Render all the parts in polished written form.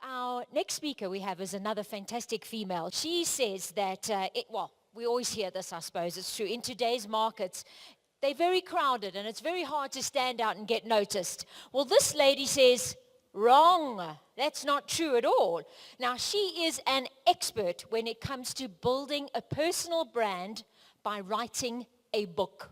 Our next speaker we have is another fantastic female. She says that, we always hear this, I suppose, it's true. In today's markets, they're very crowded and it's very hard to stand out and get noticed. Well, this lady says, wrong. That's not true at all. Now, she is an expert when it comes to building a personal brand by writing a book.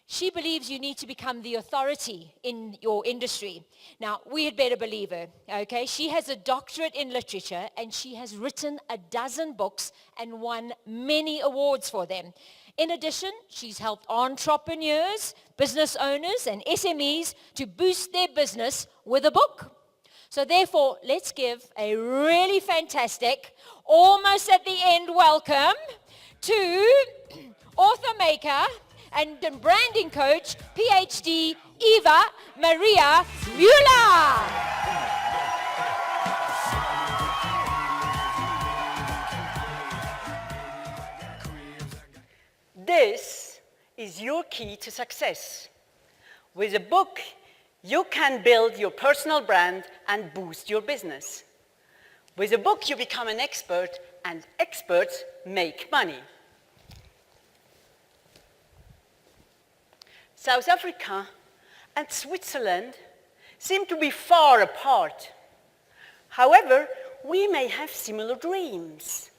She believes you need to become the authority in your industry. Now, we had better believe her, okay? She has a doctorate in literature, and she has written 12 books and won many awards for them. In addition, she's helped entrepreneurs, business owners, and SMEs to boost their business with a book. So therefore, let's give a really fantastic, almost at the end welcome to Author Maker and branding coach, PhD Eva-Maria Müller. This is your key to success. With a book, you can build your personal brand and boost your business. With a book, you become an expert, and experts make money. South Africa and Switzerland seem to be far apart. However, we may have similar dreams.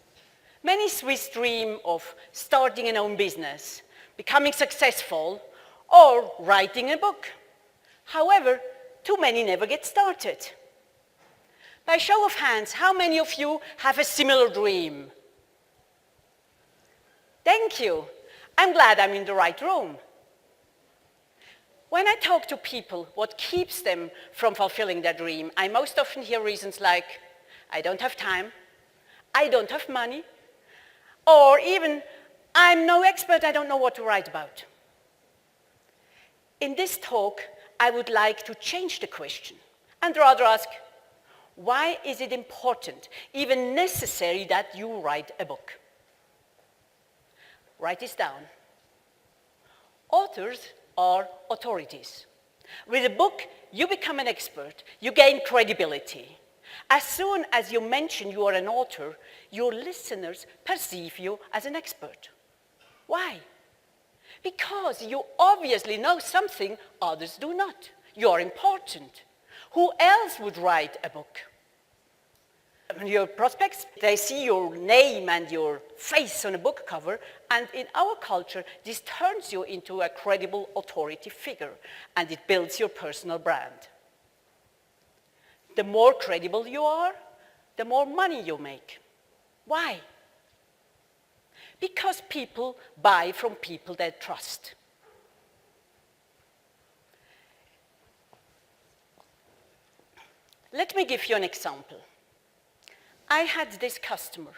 Many Swiss dream of starting an own business, becoming successful, or writing a book. However, too many never get started. By show of hands, how many of you have a similar dream? Thank you. I'm glad I'm in the right room. When I talk to people what keeps them from fulfilling their dream, I most often hear reasons like, I don't have time, I don't have money, or even, I'm no expert, I don't know what to write about. In this talk, I would like to change the question and rather ask, why is it important, even necessary, that you write a book? Write this down. Authors are authorities. With a book, you become an expert, you gain credibility. As soon as you mention you are an author, your listeners perceive you as an expert. Why? Because you obviously know something others do not. You are important. Who else would write a book? Your prospects, they see your name and your face on a book cover, and in our culture, this turns you into a credible authority figure, and it builds your personal brand. The more credible you are, the more money you make. Why? Because people buy from people they trust. Let me give you an example. I had this customer,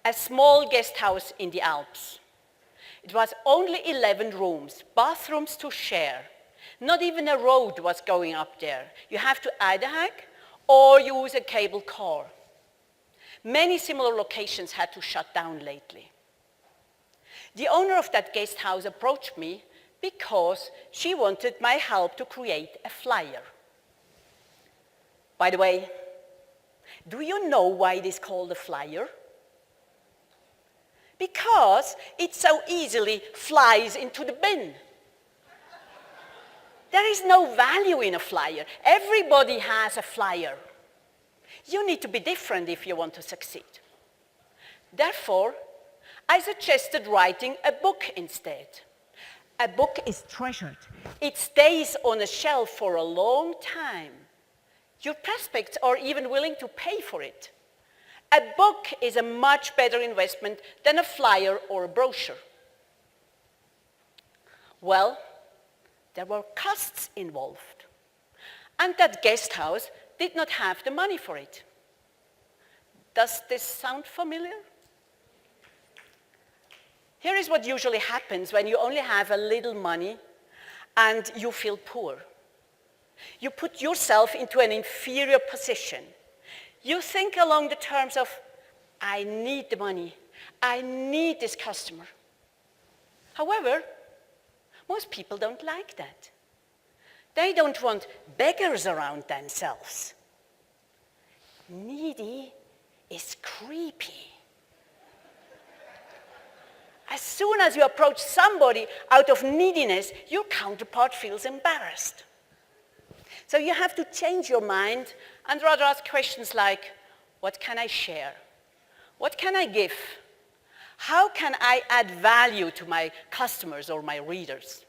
a small guest house in the Alps. It was only 11 rooms, bathrooms to share. Not even a road was going up there. You have to either hike or use a cable car. Many similar locations had to shut down lately. The owner of that guest house approached me because she wanted my help to create a flyer. By the way, do you know why it is called a flyer? Because it so easily flies into the bin. There is no value in a flyer. Everybody has a flyer. You need to be different if you want to succeed. Therefore, I suggested writing a book instead. A book is treasured. It stays on a shelf for a long time. Your prospects are even willing to pay for it. A book is a much better investment than a flyer or a brochure. Well, there were costs involved, and that guest house did not have the money for it. Does this sound familiar? Here is what usually happens when you only have a little money and you feel poor. You put yourself into an inferior position. You think along the terms of, I need the money, I need this customer. However, most people don't like that. They don't want beggars around themselves. Needy is creepy. As soon as you approach somebody out of neediness, your counterpart feels embarrassed. So you have to change your mind and rather ask questions like, what can I share? What can I give? How can I add value to my customers or my readers?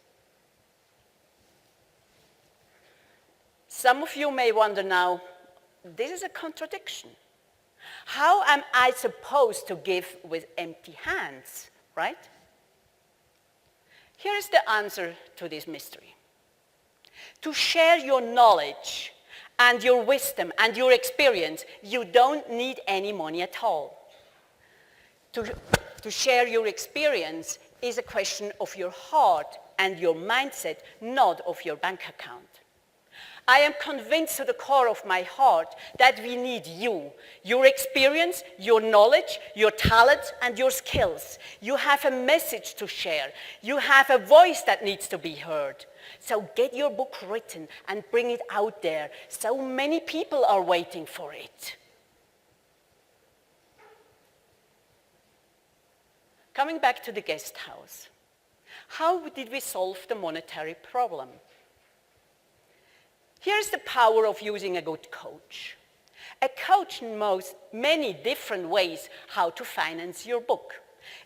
Some of you may wonder now, this is a contradiction. How am I supposed to give with empty hands, right? Here is the answer to this mystery. To share your knowledge and your wisdom and your experience, you don't need any money at all. To share your experience is a question of your heart and your mindset, not of your bank account. I am convinced to the core of my heart that we need you, your experience, your knowledge, your talents, and your skills. You have a message to share. You have a voice that needs to be heard. So get your book written and bring it out there. So many people are waiting for it. Coming back to the guest house, how did we solve the monetary problem? Here's the power of using a good coach. A coach knows many different ways how to finance your book.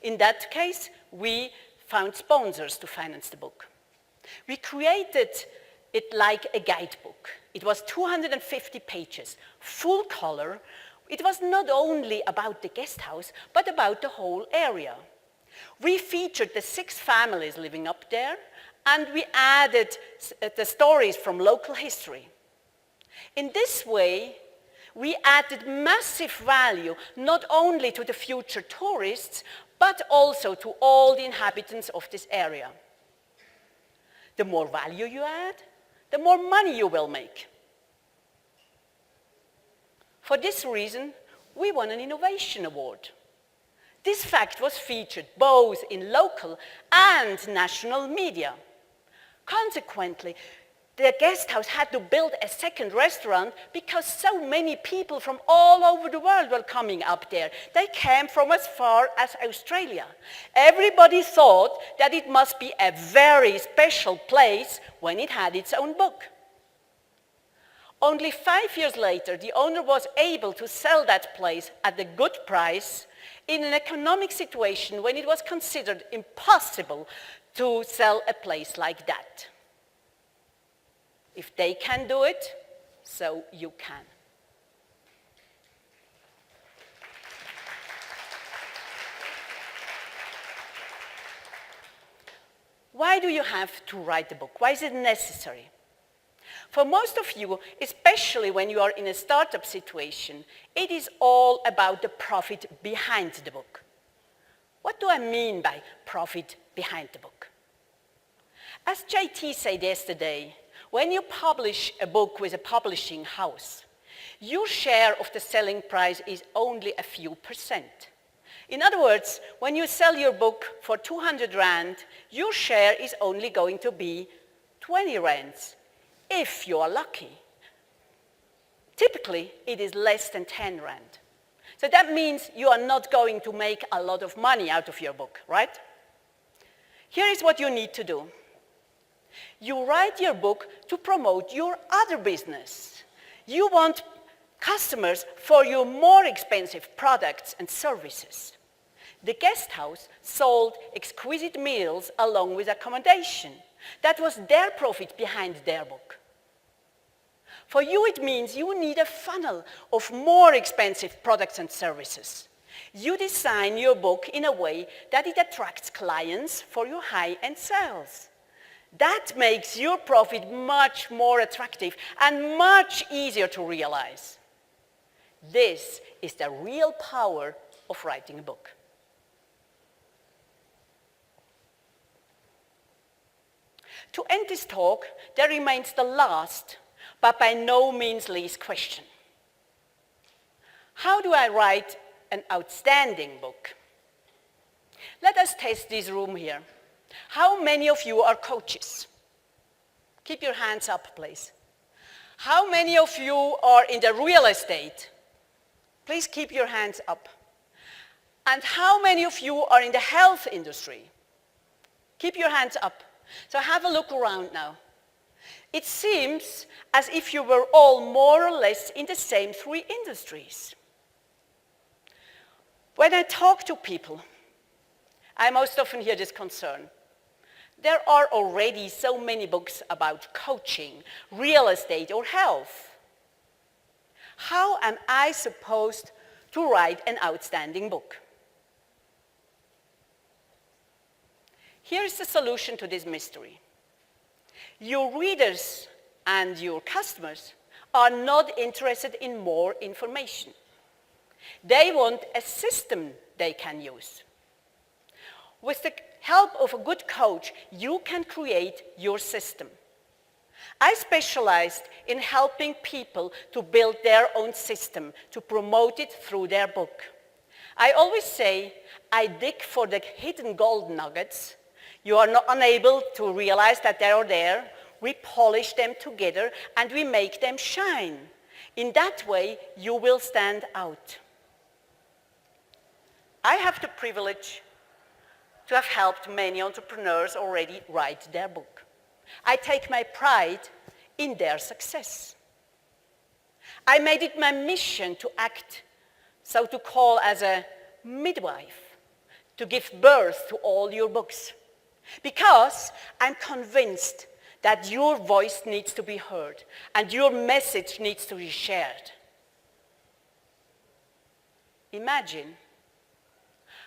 In that case, we found sponsors to finance the book. We created it like a guidebook. It was 250 pages, full color. It was not only about the guest house, but about the whole area. We featured the 6 families living up there, and we added the stories from local history. In this way, we added massive value not only to the future tourists, but also to all the inhabitants of this area. The more value you add, the more money you will make. For this reason, we won an innovation award. This fact was featured both in local and national media. Consequently, the guest house had to build a second restaurant because so many people from all over the world were coming up there. They came from as far as Australia. Everybody thought that it must be a very special place when it had its own book. Only 5 years later, the owner was able to sell that place at a good price in an economic situation when it was considered impossible to sell a place like that. If they can do it, so you can. Why do you have to write a book? Why is it necessary? For most of you, especially when you are in a startup situation, it is all about the profit behind the book. What do I mean by profit behind the book? As JT said yesterday, when you publish a book with a publishing house, your share of the selling price is only a few %. In other words, when you sell your book for 200 Rand, your share is only going to be 20 Rands, if you are lucky. Typically, it is less than 10 Rand. So that means you are not going to make a lot of money out of your book, right? Here is what you need to do. You write your book to promote your other business. You want customers for your more expensive products and services. The guest house sold exquisite meals along with accommodation. That was their profit behind their book. For you, it means you need a funnel of more expensive products and services. You design your book in a way that it attracts clients for your high-end sales. That makes your profit much more attractive and much easier to realize. This is the real power of writing a book. To end this talk, there remains the last, but by no means least question. How do I write an outstanding book? Let us test this room here. How many of you are coaches? Keep your hands up, please. How many of you are in the real estate? Please keep your hands up. And how many of you are in the health industry? Keep your hands up. So have a look around now. It seems as if you were all more or less in the same three industries. When I talk to people, I most often hear this concern. There are already so many books about coaching, real estate, or health. How am I supposed to write an outstanding book? Here is the solution to this mystery. Your readers and your customers are not interested in more information. They want a system they can use. With the help of a good coach, you can create your system. I specialized in helping people to build their own system, to promote it through their book. I always say, I dig for the hidden gold nuggets. You are not unable to realize that they are there. We polish them together and we make them shine. In that way, you will stand out. I have the privilege to have helped many entrepreneurs already write their book. I take my pride in their success. I made it my mission to act, so to call as a midwife, to give birth to all your books. Because I'm convinced that your voice needs to be heard and your message needs to be shared. Imagine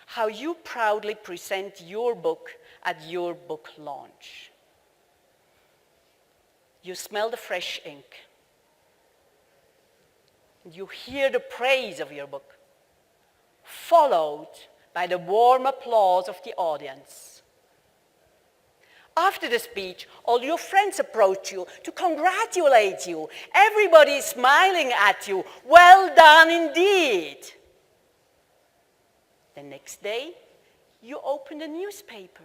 how you proudly present your book at your book launch. You smell the fresh ink. You hear the praise of your book, followed by the warm applause of the audience. After the speech, all your friends approach you to congratulate you. Everybody is smiling at you. Well done indeed. The next day, you open the newspaper,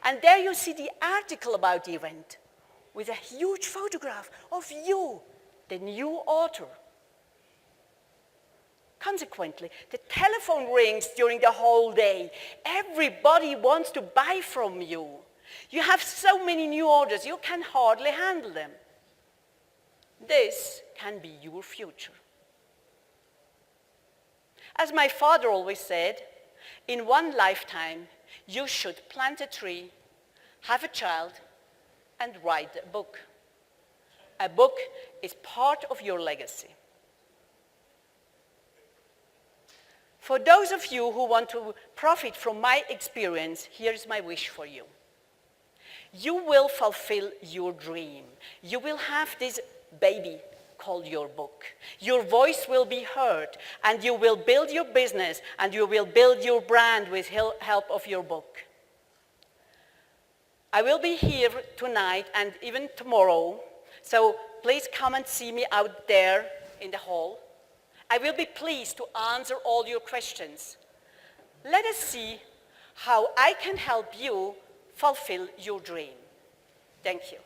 and there you see the article about the event with a huge photograph of you, the new author. Consequently, the telephone rings during the whole day. Everybody wants to buy from you. You have so many new orders, you can hardly handle them. This can be your future. As my father always said, in one lifetime, you should plant a tree, have a child, and write a book. A book is part of your legacy. For those of you who want to profit from my experience, here is my wish for you. You will fulfill your dream. You will have this baby called your book. Your voice will be heard, and you will build your business, and you will build your brand with help of your book. I will be here tonight and even tomorrow, so please come and see me out there in the hall. I will be pleased to answer all your questions. Let us see how I can help you fulfill your dream. Thank you.